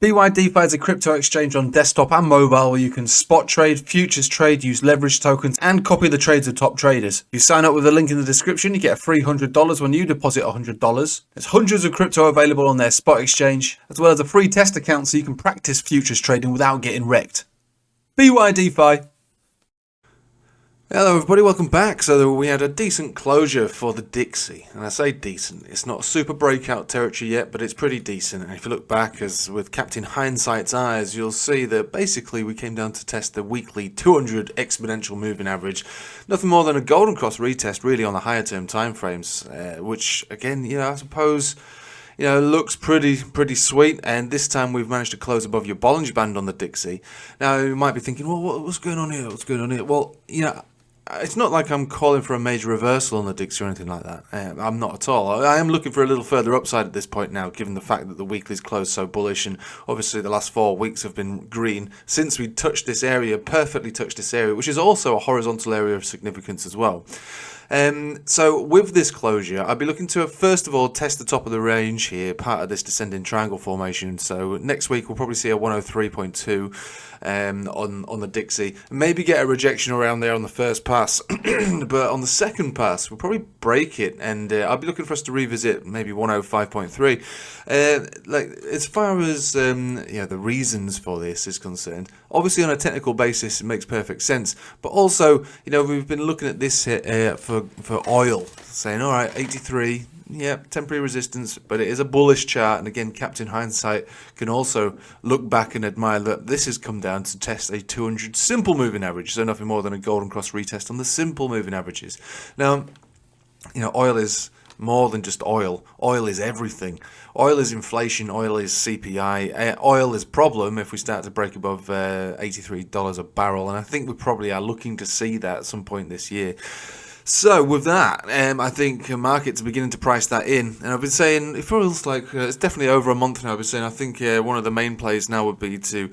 BYDFi is a crypto exchange on desktop and mobile where you can spot trade, futures trade, use leverage tokens, and copy the trades of top traders. If you sign up with the link in the description, you get a free $100 when you deposit $100. There's hundreds of crypto available on their spot exchange, as well as a free test account so you can practice futures trading without getting wrecked. BYDFi. Hello everybody, welcome back. So we had a decent closure for the Dixie, and I say decent, it's not super breakout territory yet, but it's pretty decent. And if you look back, as with Captain Hindsight's eyes, you'll see that basically we came down to test the weekly 200 exponential moving average, nothing more than a golden cross retest really on the higher term timeframes, which again, I suppose looks pretty sweet. And this time we've managed to close above your Bollinger Band on the Dixie. Now you might be thinking, well, what's going on here? What's going on here? Well, it's not like I'm calling for a major reversal on the Dixie or anything like that. I'm not at all. I am looking for a little further upside at this point now, given the fact that the weekly's closed so bullish, and obviously the last 4 weeks have been green since we touched this area, perfectly touched this area, which is also a horizontal area of significance as well. So with this closure, I'd be looking to first of all test the top of the range here, part of this descending triangle formation. So next week we'll probably see a 103.2 on the Dixie, maybe get a rejection around there on the first pass, but on the second pass we'll probably break it, and I'll be looking for us to revisit maybe 105.3. Like as far as the reasons for this is concerned, obviously on a technical basis it makes perfect sense, but also we've been looking at this for oil, saying all right, 83. Yeah, temporary resistance, but it is a bullish chart, and again, Captain Hindsight can also look back and admire that this has come down to test a 200 simple moving average, so nothing more than a golden cross retest on the simple moving averages. Now, oil is more than just oil. Oil is everything. Oil is inflation, oil is CPI, oil is problem if we start to break above $83 a barrel, and I think we probably are looking to see that at some point this year. So with that, I think markets are beginning to price that in, and I've been saying, it feels like it's definitely over a month now. I've been saying I think one of the main plays now would be to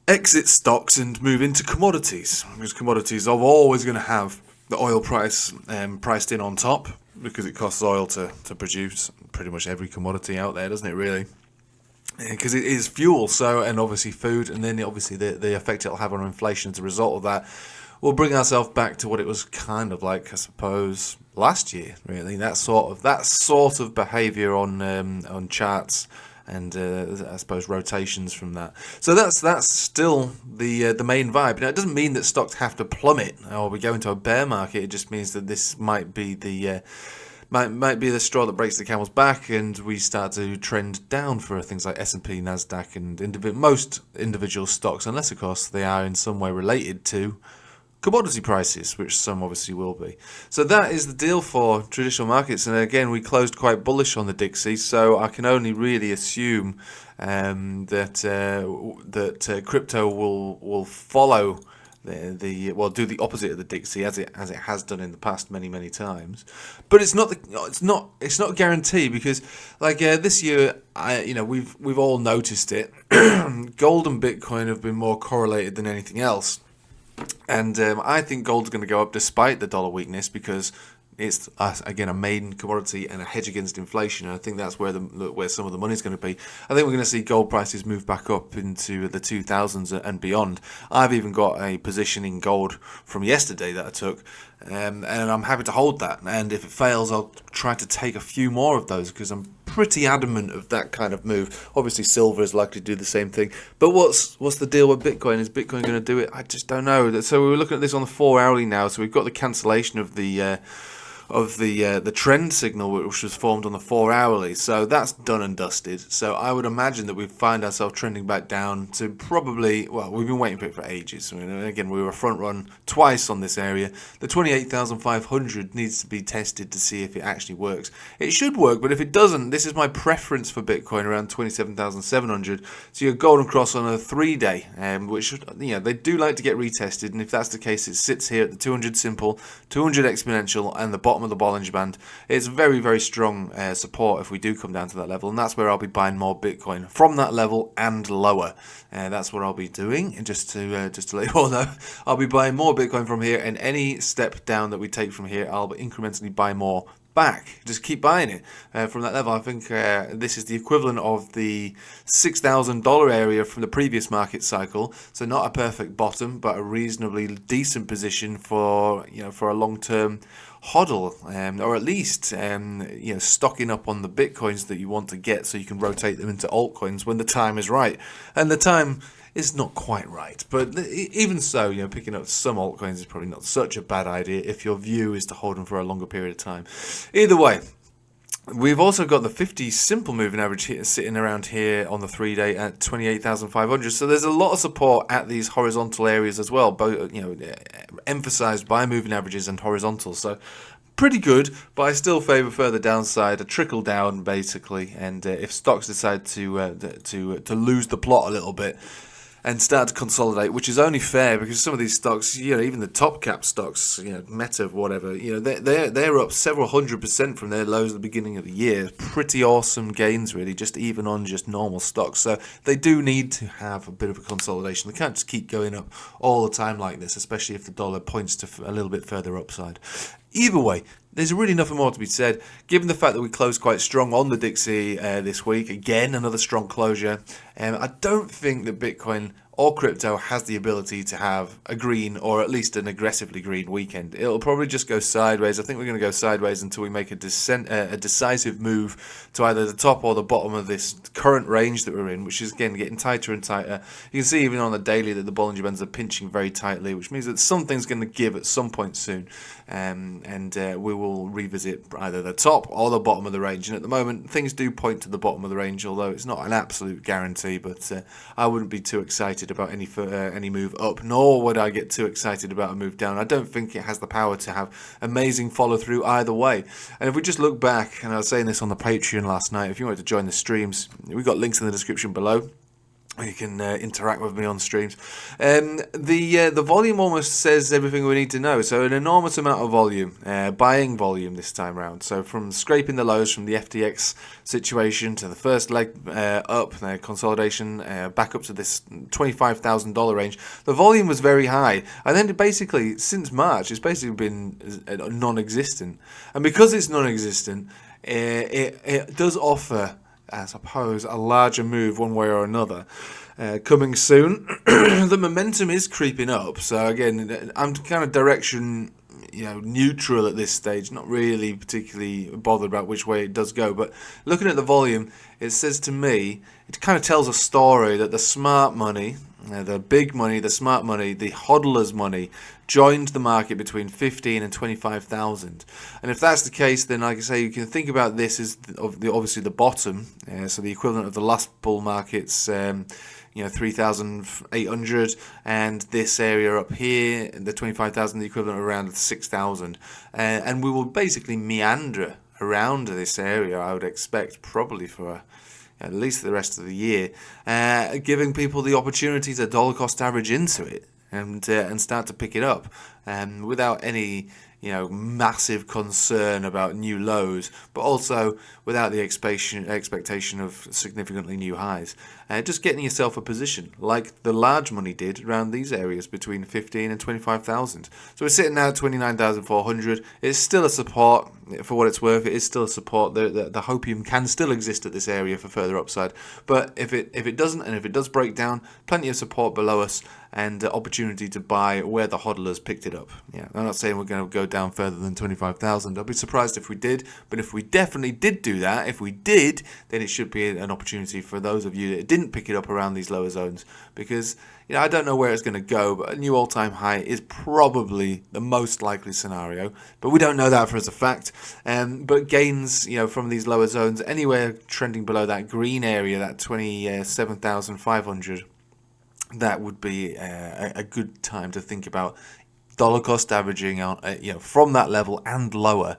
exit stocks and move into commodities, because commodities are always going to have the oil price priced in on top, because it costs oil to produce pretty much every commodity out there, doesn't it really? Because it is fuel, so, and obviously food, and then obviously the effect it'll have on inflation as a result of that. We'll bring ourselves back to what it was kind of like, I suppose, last year. Really, that sort of behaviour on charts, and I suppose rotations from that. So that's still the main vibe. Now, it doesn't mean that stocks have to plummet or we go into a bear market. It just means that this might be the might be the straw that breaks the camel's back, and we start to trend down for things like S&P, Nasdaq, and most individual stocks, unless of course they are in some way related to commodity prices, which some obviously will be. So that is the deal for traditional markets, and again we closed quite bullish on the Dixie, so I can only really assume that crypto will follow do the opposite of the Dixie, as it has done in the past many times. But it's not a guarantee, because like this year, we've all noticed it. Gold and Bitcoin have been more correlated than anything else. And I think gold's going to go up despite the dollar weakness, because it's again a main commodity and a hedge against inflation. And I think that's where some of the money's going to be. I think we're going to see gold prices move back up into the 2000s and beyond. I've even got a position in gold from yesterday that I took, and I'm happy to hold that. And if it fails, I'll try to take a few more of those, because I'm pretty adamant of that kind of move. Obviously silver is likely to do the same thing, but what's the deal with Bitcoin? Is Bitcoin going to do it? I just don't know. So we were looking at this on the 4 hourly now, so we've got the cancellation of the trend signal, which was formed on the 4 hourly, so that's done and dusted. So I would imagine that we find ourselves trending back down to probably, well, we've been waiting for it for ages. I mean, again, we were a front run twice on this area. The 28,500 needs to be tested to see if it actually works. It should work, but if it doesn't, this is my preference for Bitcoin, around 27,700. So your golden cross on a 3-day, which they do like to get retested, and if that's the case, it sits here at the 200 simple, 200 exponential, and the bottom of the Bollinger Band. It's very strong support if we do come down to that level, and that's where I'll be buying more Bitcoin from that level and lower. That's what I'll be doing, and just to let you all know, I'll be buying more Bitcoin from here, and any step down that we take from here, I'll incrementally buy more back. Just keep buying it from that level. I think this is the equivalent of the $6,000 area from the previous market cycle. So not a perfect bottom, but a reasonably decent position for for a long-term hodl, or at least stocking up on the bitcoins that you want to get, so you can rotate them into altcoins when the time is right. And the time is not quite right, but even so, picking up some altcoins is probably not such a bad idea if your view is to hold them for a longer period of time. Either way, we've also got the 50 simple moving average here, sitting around here on the 3-day at 28,500. So there's a lot of support at these horizontal areas as well, both emphasized by moving averages and horizontals. So pretty good, but I still favour further downside, a trickle down basically. And if stocks decide to lose the plot a little bit and start to consolidate, which is only fair because some of these stocks, even the top cap stocks, Meta, whatever, they're up several 100% from their lows at the beginning of the year. Pretty awesome gains, really, just even on just normal stocks. So they do need to have a bit of a consolidation. They can't just keep going up all the time like this, especially if the dollar points to a little bit further upside. Either way, there's really nothing more to be said. Given the fact that we closed quite strong on the Dixie this week, again, another strong closure, I don't think that Bitcoin or crypto has the ability to have a green, or at least an aggressively green weekend. It'll probably just go sideways. I think we're going to go sideways until we make a decisive move to either the top or the bottom of this current range that we're in, which is, again, getting tighter and tighter. You can see even on the daily that the Bollinger Bands are pinching very tightly, which means that something's going to give at some point soon. And we will revisit either the top or the bottom of the range. And at the moment, things do point to the bottom of the range, although it's not an absolute guarantee. But I wouldn't be too excited about any move up, nor would I get too excited about a move down. I don't think it has the power to have amazing follow through either way. And if we just look back, and I was saying this on the Patreon last night, if you wanted to join the streams, we've got links in the description below. You can interact with me on streams. The volume almost says everything we need to know. So an enormous amount of volume, buying volume this time round. So from scraping the lows from the FTX situation to the first leg up, consolidation, back up to this $25,000 range, the volume was very high. And then basically, since March, it's basically been non-existent. And because it's non-existent, it does offer, I suppose, a larger move one way or another coming soon. The momentum is creeping up, so again, I'm kind of direction neutral at this stage, not really particularly bothered about which way it does go. But looking at the volume, it says to me, it kind of tells a story that the smart money, the big money, the smart money, the hodlers' money joined the market between 15 and 25,000. And if that's the case, then like I say, you can think about this as obviously the bottom, so the equivalent of the last bull market's 3,800, and this area up here, the 25,000, the equivalent of around 6,000. And we will basically meander around this area, I would expect, probably for at least the rest of the year, giving people the opportunity to dollar cost average into it and start to pick it up, without any massive concern about new lows, but also without the expectation of significantly new highs. Just getting yourself a position like the large money did around these areas between 15 and 25,000. So we're sitting now at 29,400. It's still a support for what it's worth. It is still a support. The hopium can still exist at this area for further upside. But if it doesn't, and if it does break down, plenty of support below us and opportunity to buy where the hodlers picked it up. Yeah, I'm not saying we're going to go down further than 25,000. I'd be surprised if we did, but if we definitely did do that, if we did, then it should be an opportunity for those of you that didn't pick it up around these lower zones, because I don't know where it's going to go, but a new all-time high is probably the most likely scenario, but we don't know that for as a fact. But gains, from these lower zones, anywhere trending below that green area, that 27,500, that would be a good time to think about dollar cost averaging out, from that level and lower.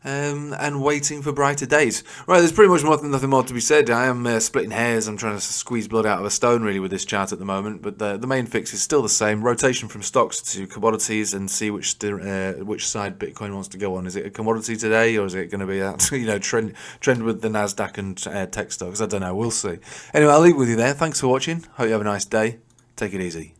And waiting for brighter days. Right, there's pretty much nothing more to be said. I am splitting hairs. I'm trying to squeeze blood out of a stone, really, with this chart at the moment. But the main fix is still the same: rotation from stocks to commodities, and see which side Bitcoin wants to go on. Is it a commodity today, or is it going to be that trend with the Nasdaq and tech stocks? I don't know. We'll see. Anyway, I'll leave it with you there. Thanks for watching. Hope you have a nice day. Take it easy.